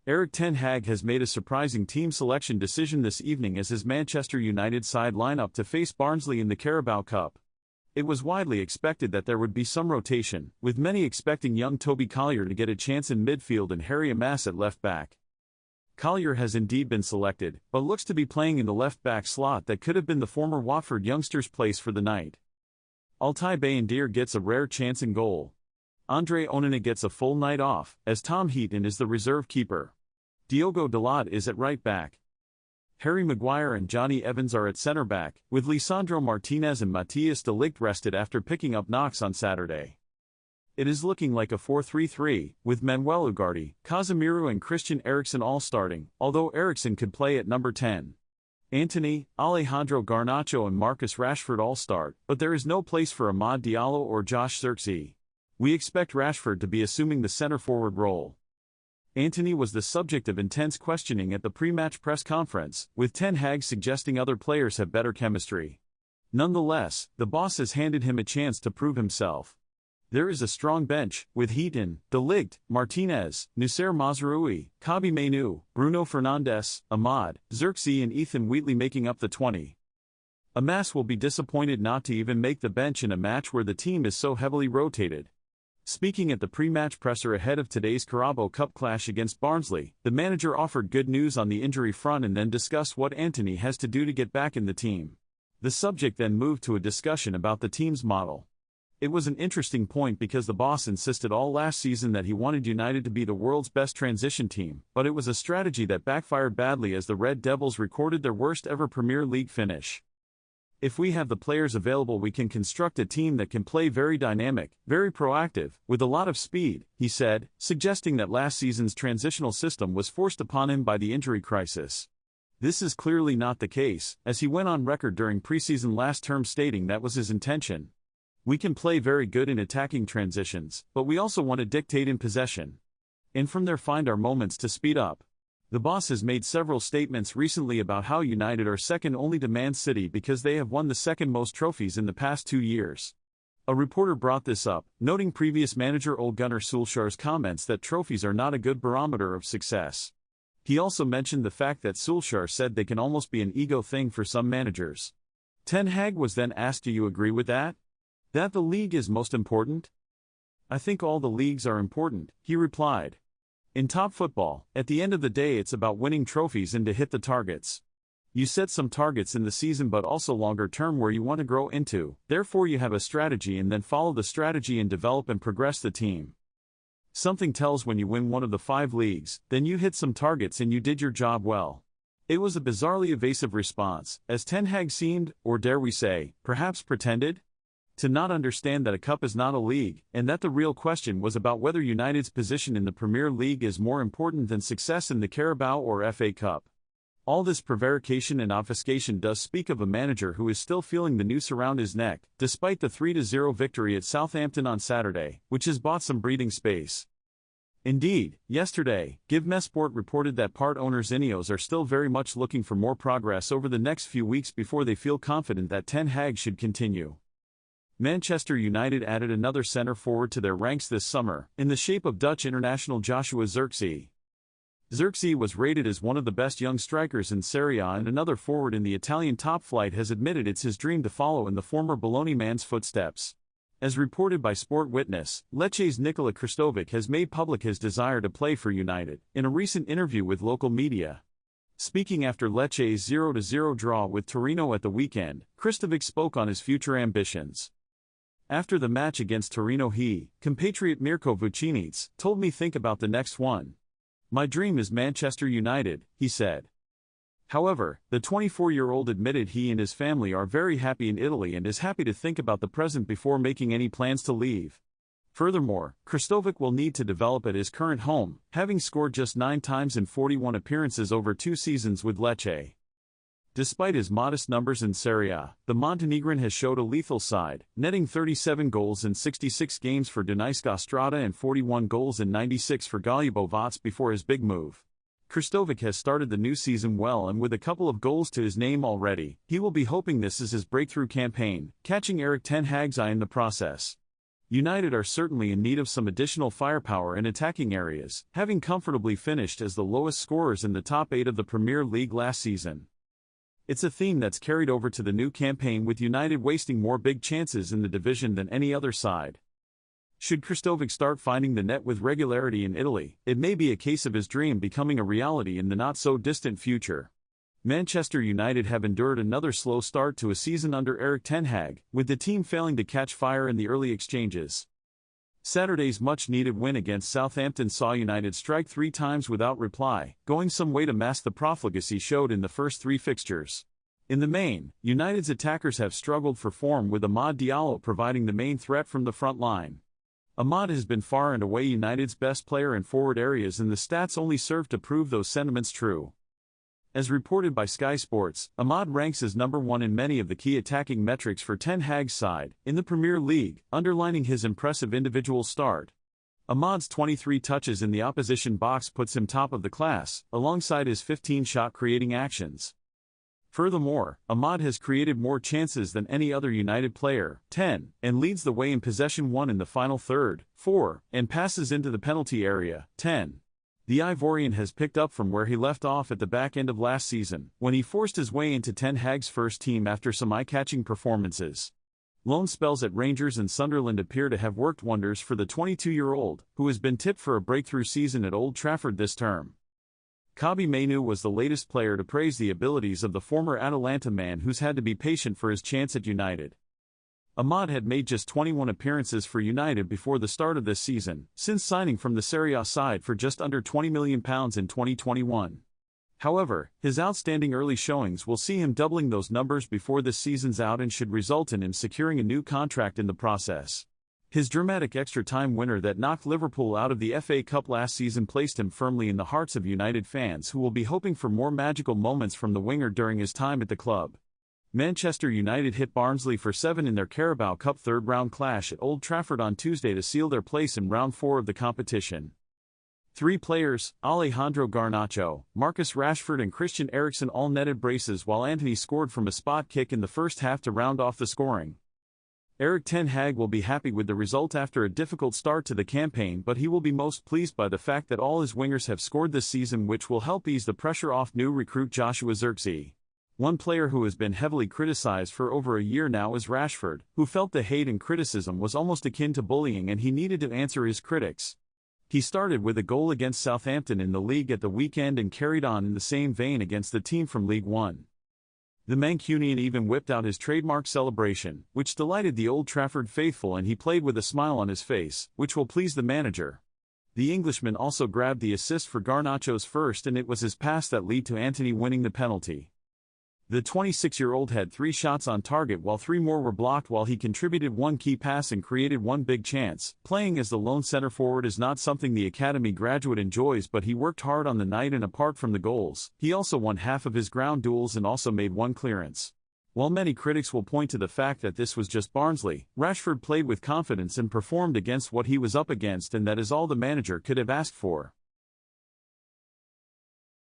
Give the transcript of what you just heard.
Erik ten Hag has made a surprising team selection decision this evening as his Manchester United side line up to face Barnsley in the Carabao Cup. It was widely expected that there would be some rotation, with many expecting young Toby Collier to get a chance in midfield and Harry Amass at left back. Collier has indeed been selected, but looks to be playing in the left-back slot that could have been the former Watford youngster's place for the night. Altay Bayindir gets a rare chance in goal. Andre Onana gets a full night off, as Tom Heaton is the reserve keeper. Diogo Dalot is at right back. Harry Maguire and Johnny Evans are at centre back, with Lisandro Martinez and Matthias de Ligt rested after picking up knocks on Saturday. It is looking like a 4-3-3, with Manuel Ugarte, Casemiro and Christian Eriksen all starting, although Eriksen could play at number 10. Antony, Alejandro Garnacho and Marcus Rashford all start, but there is no place for Amad Diallo or Josh Zirkzee. We expect Rashford to be assuming the centre-forward role. Antony was the subject of intense questioning at the pre-match press conference, with Ten Hag suggesting other players have better chemistry. Nonetheless, the boss has handed him a chance to prove himself. There is a strong bench, with Heaton, De Ligt, Martinez, Noussair Mazraoui, Kobbie Mainoo, Bruno Fernandes, Amad, Zirkzee and Ethan Wheatley making up the 20. Amass will be disappointed not to even make the bench in a match where the team is so heavily rotated. Speaking at the pre-match presser ahead of today's Carabao Cup clash against Barnsley, the manager offered good news on the injury front and then discussed what Antony has to do to get back in the team. The subject then moved to a discussion about the team's model. It was an interesting point because the boss insisted all last season that he wanted United to be the world's best transition team, but it was a strategy that backfired badly as the Red Devils recorded their worst ever Premier League finish. If we have the players available, we can construct a team that can play very dynamic, very proactive, with a lot of speed, he said, suggesting that last season's transitional system was forced upon him by the injury crisis. This is clearly not the case, as he went on record during preseason last term stating that was his intention. We can play very good in attacking transitions, but we also want to dictate in possession. And from there find our moments to speed up. The boss has made several statements recently about how United are second only to Man City because they have won the second most trophies in the past 2 years. A reporter brought this up, noting previous manager Ole Gunnar Solskjaer's comments that trophies are not a good barometer of success. He also mentioned the fact that Solskjaer said they can almost be an ego thing for some managers. Ten Hag was then asked, "Do you agree with that? That the league is most important?" "I think all the leagues are important," he replied. In top football, at the end of the day it's about winning trophies and to hit the targets. You set some targets in the season but also longer term where you want to grow into, therefore you have a strategy and then follow the strategy and develop and progress the team. Something tells when you win one of the 5 leagues, then you hit some targets and you did your job well. It was a bizarrely evasive response, as Ten Hag seemed, or dare we say, perhaps pretended, to not understand that a cup is not a league, and that the real question was about whether United's position in the Premier League is more important than success in the Carabao or FA Cup. All this prevarication and obfuscation does speak of a manager who is still feeling the noose around his neck, despite the 3-0 victory at Southampton on Saturday, which has bought some breathing space. Indeed, yesterday, Give Me Sport reported that part owners Ineos are still very much looking for more progress over the next few weeks before they feel confident that Ten Hag should continue. Manchester United added another centre-forward to their ranks this summer, in the shape of Dutch international Joshua Zirkzee. Zirkzee was rated as one of the best young strikers in Serie A, and another forward in the Italian top flight has admitted it's his dream to follow in the former Bologna man's footsteps. As reported by Sport Witness, Lecce's Nikola Kristovic has made public his desire to play for United, in a recent interview with local media. Speaking after Lecce's 0-0 draw with Torino at the weekend, Kristovic spoke on his future ambitions. After the match against Torino, compatriot Mirko Vucinic, told me think about the next one. My dream is Manchester United, he said. However, the 24-year-old admitted he and his family are very happy in Italy and is happy to think about the present before making any plans to leave. Furthermore, Kristovic will need to develop at his current home, having scored just 9 times in 41 appearances over 2 seasons with Lecce. Despite his modest numbers in Serie A, the Montenegrin has showed a lethal side, netting 37 goals in 66 games for Dunajska Strada and 41 goals in 96 for Goljubovac before his big move. Kristovic has started the new season well, and with a couple of goals to his name already, he will be hoping this is his breakthrough campaign, catching Erik ten Hag's eye in the process. United are certainly in need of some additional firepower in attacking areas, having comfortably finished as the lowest scorers in the top 8 of the Premier League last season. It's a theme that's carried over to the new campaign, with United wasting more big chances in the division than any other side. Should Krstovic start finding the net with regularity in Italy, it may be a case of his dream becoming a reality in the not-so-distant future. Manchester United have endured another slow start to a season under Erik ten Hag, with the team failing to catch fire in the early exchanges. Saturday's much-needed win against Southampton saw United strike 3 times without reply, going some way to mask the profligacy showed in the first 3 fixtures. In the main, United's attackers have struggled for form, with Amad Diallo providing the main threat from the front line. Amad has been far and away United's best player in forward areas, and the stats only serve to prove those sentiments true. As reported by Sky Sports, Amad ranks as number 1 in many of the key attacking metrics for Ten Hag's side in the Premier League, underlining his impressive individual start. Amad's 23 touches in the opposition box puts him top of the class, alongside his 15 shot-creating actions. Furthermore, Amad has created more chances than any other United player, 10, and leads the way in possession 1 in the final third, 4, and passes into the penalty area, 10. The Ivorian has picked up from where he left off at the back end of last season, when he forced his way into Ten Hag's first team after some eye-catching performances. Loan spells at Rangers and Sunderland appear to have worked wonders for the 22-year-old, who has been tipped for a breakthrough season at Old Trafford this term. Kobbie Mainoo was the latest player to praise the abilities of the former Atalanta man, who's had to be patient for his chance at United. Amad had made just 21 appearances for United before the start of this season, since signing from the Serie A side for just under £20 million in 2021. However, his outstanding early showings will see him doubling those numbers before this season's out, and should result in him securing a new contract in the process. His dramatic extra-time winner that knocked Liverpool out of the FA Cup last season placed him firmly in the hearts of United fans, who will be hoping for more magical moments from the winger during his time at the club. Manchester United hit Barnsley for 7 in their Carabao Cup third-round clash at Old Trafford on Tuesday to seal their place in round 4 of the competition. 3 players, Alejandro Garnacho, Marcus Rashford and Christian Eriksen, all netted braces, while Antony scored from a spot kick in the first half to round off the scoring. Erik ten Hag will be happy with the result after a difficult start to the campaign, but he will be most pleased by the fact that all his wingers have scored this season, which will help ease the pressure off new recruit Joshua Zirkzee. One player who has been heavily criticized for over a year now is Rashford, who felt the hate and criticism was almost akin to bullying, and he needed to answer his critics. He started with a goal against Southampton in the league at the weekend and carried on in the same vein against the team from League One. The Mancunian even whipped out his trademark celebration, which delighted the Old Trafford faithful, and he played with a smile on his face, which will please the manager. The Englishman also grabbed the assist for Garnacho's first, and it was his pass that led to Antony winning the penalty. The 26-year-old had 3 shots on target, while 3 more were blocked, while he contributed 1 key pass and created 1 big chance. Playing as the lone center forward is not something the academy graduate enjoys, but he worked hard on the night, and apart from the goals, he also won half of his ground duels and also made 1 clearance. While many critics will point to the fact that this was just Barnsley, Rashford played with confidence and performed against what he was up against, and that is all the manager could have asked for.